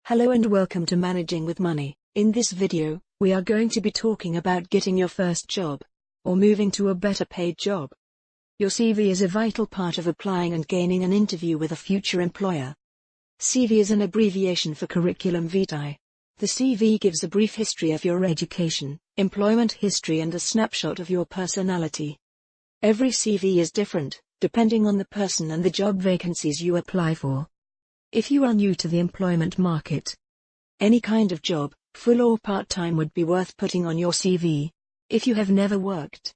Hello and welcome to Managing with Money. In this video, we are going to be talking about getting your first job, or moving to a better paid job. Your CV is a vital part of applying and gaining an interview with a future employer. CV is an abbreviation for curriculum vitae. The CV gives a brief history of your education, employment history and a snapshot of your personality. Every CV is different, depending on the person and the job vacancies you apply for. If you are new to the employment market, any kind of job, full or part-time, would be worth putting on your CV. If you have never worked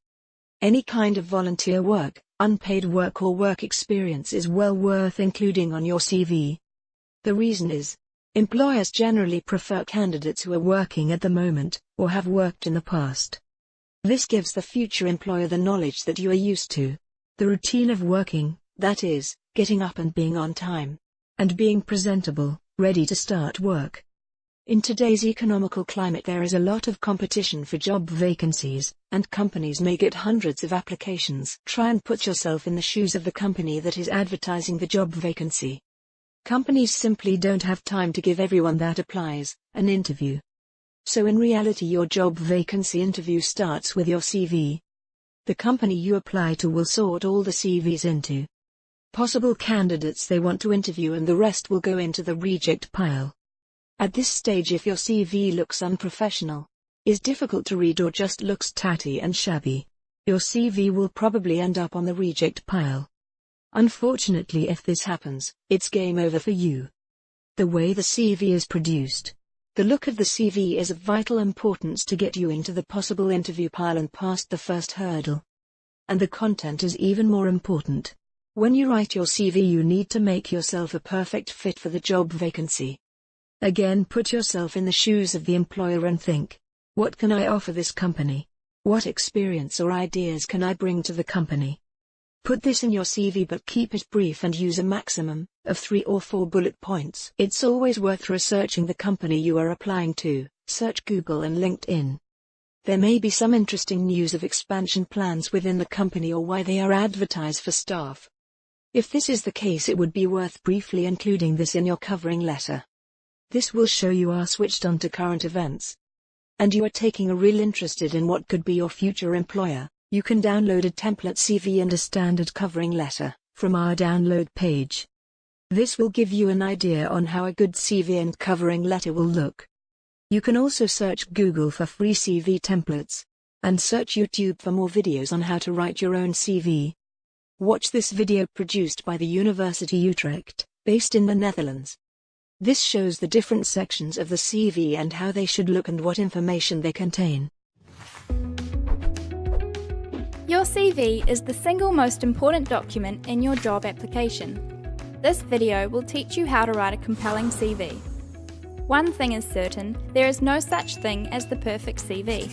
any kind of volunteer work, unpaid work or work experience is well worth including on your CV. The reason is, employers generally prefer candidates who are working at the moment, or have worked in the past. This gives the future employer the knowledge that you are used to. The routine of working, that is, getting up and being on time, and being presentable, ready to start work. In today's economical climate, there is a lot of competition for job vacancies, and companies may get hundreds of applications. Try and put yourself in the shoes of the company that is advertising the job vacancy. Companies simply don't have time to give everyone that applies an interview. So in reality, your job vacancy interview starts with your CV. The company you apply to will sort all the CVs into possible candidates they want to interview, and the rest will go into the reject pile. At this stage, if your CV looks unprofessional, is difficult to read, or just looks tatty and shabby, your CV will probably end up on the reject pile. Unfortunately, if this happens, it's game over for you. The way the CV is produced, the look of the CV is of vital importance to get you into the possible interview pile and past the first hurdle. And the content is even more important. When you write your CV, you need to make yourself a perfect fit for the job vacancy. Again, put yourself in the shoes of the employer and think, what can I offer this company? What experience or ideas can I bring to the company? Put this in your CV, but keep it brief and use a maximum of 3 or 4 bullet points. It's always worth researching the company you are applying to. Search Google and LinkedIn. There may be some interesting news of expansion plans within the company, or why they are advertised for staff. If this is the case, it would be worth briefly including this in your covering letter. This will show you are switched on to current events, and you are taking a real interest in what could be your future employer. You can download a template CV and a standard covering letter from our download page. This will give you an idea on how a good CV and covering letter will look. You can also search Google for free CV templates, and search YouTube for more videos on how to write your own CV. Watch this video produced by the University Utrecht, based in the Netherlands. This shows the different sections of the CV and how they should look and what information they contain. Your CV is the single most important document in your job application. This video will teach you how to write a compelling CV. One thing is certain, there is no such thing as the perfect CV.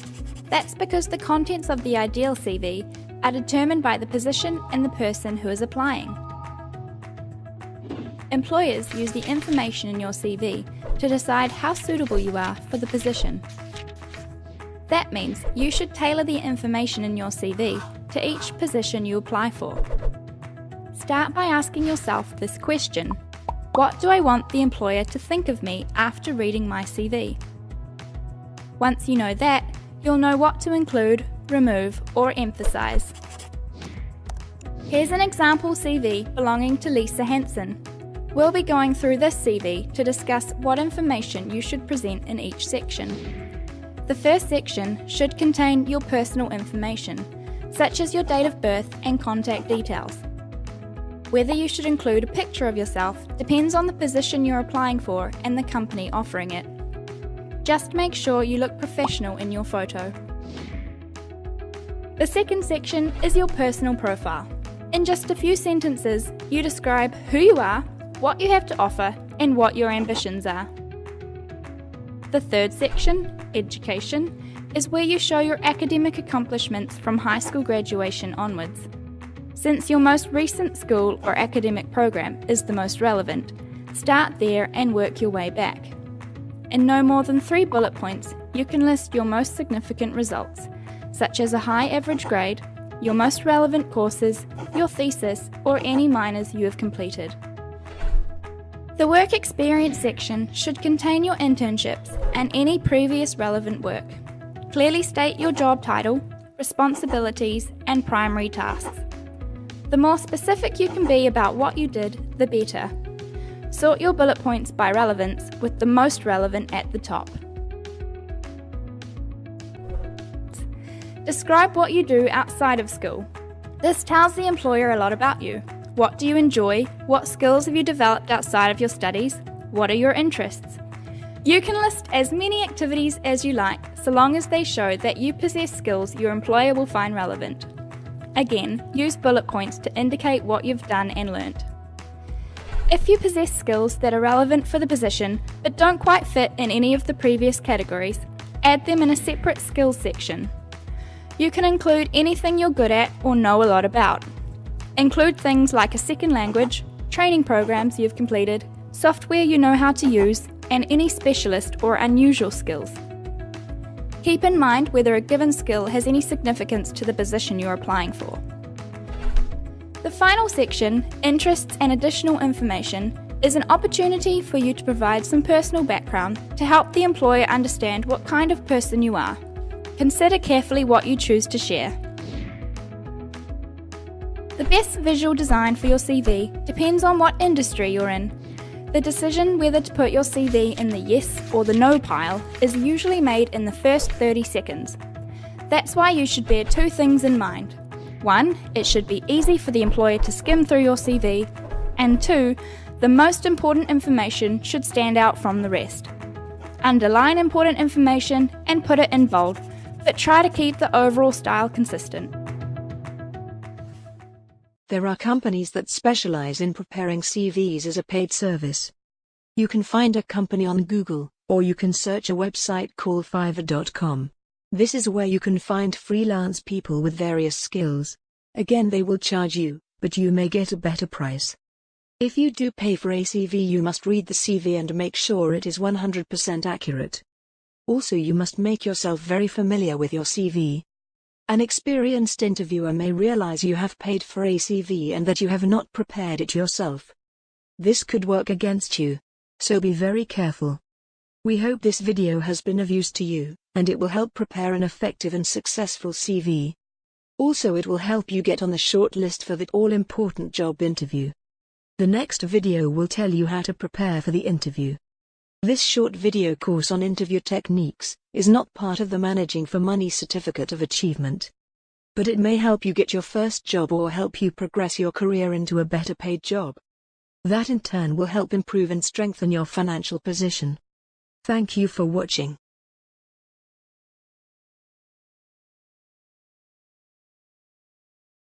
That's because the contents of the ideal CV are determined by the position and the person who is applying. Employers use the information in your CV to decide how suitable you are for the position. That means you should tailor the information in your CV to each position you apply for. Start by asking yourself this question: what do I want the employer to think of me after reading my CV? Once you know that, you'll know what to include, remove, or emphasize. Here's an example CV belonging to Lisa Hansen. We'll be going through this CV to discuss what information you should present in each section. The first section should contain your personal information, such as your date of birth and contact details. Whether you should include a picture of yourself depends on the position you're applying for and the company offering it. Just make sure you look professional in your photo. The second section is your personal profile. In just a few sentences, you describe who you are, what you have to offer, and what your ambitions are. The third section, education, is where you show your academic accomplishments from high school graduation onwards. Since your most recent school or academic program is the most relevant, start there and work your way back. In no more than 3 bullet points, you can list your most significant results, such as a high average grade, your most relevant courses, your thesis, or any minors you have completed. The work experience section should contain your internships and any previous relevant work. Clearly state your job title, responsibilities, and primary tasks. The more specific you can be about what you did, the better. Sort your bullet points by relevance, with the most relevant at the top. Describe what you do outside of school. This tells the employer a lot about you. What do you enjoy? What skills have you developed outside of your studies? What are your interests? You can list as many activities as you like, so long as they show that you possess skills your employer will find relevant. Again, use bullet points to indicate what you've done and learnt. If you possess skills that are relevant for the position but don't quite fit in any of the previous categories, add them in a separate skills section. You can include anything you're good at or know a lot about. Include things like a second language, training programs you've completed, software you know how to use, and any specialist or unusual skills. Keep in mind whether a given skill has any significance to the position you're applying for. The final section, Interests and Additional Information, is an opportunity for you to provide some personal background to help the employer understand what kind of person you are. Consider carefully what you choose to share. The best visual design for your CV depends on what industry you're in. The decision whether to put your CV in the yes or the no pile is usually made in the first 30 seconds. That's why you should bear two things in mind. One, it should be easy for the employer to skim through your CV, and two, the most important information should stand out from the rest. Underline important information and put it in bold, but try to keep the overall style consistent. There are companies that specialize in preparing CVs as a paid service. You can find a company on Google, or you can search a website called Fiverr.com. This is where you can find freelance people with various skills. Again, they will charge you, but you may get a better price. If you do pay for a CV, you must read the CV and make sure it is 100% accurate. Also, you must make yourself very familiar with your CV. An experienced interviewer may realize you have paid for a CV and that you have not prepared it yourself. This could work against you, so be very careful. We hope this video has been of use to you, and it will help prepare an effective and successful CV. Also, it will help you get on the short list for the all-important job interview. The next video will tell you how to prepare for the interview. This short video course on interview techniques is not part of the Managing for Money Certificate of Achievement. But it may help you get your first job or help you progress your career into a better paid job. That in turn will help improve and strengthen your financial position. Thank you for watching.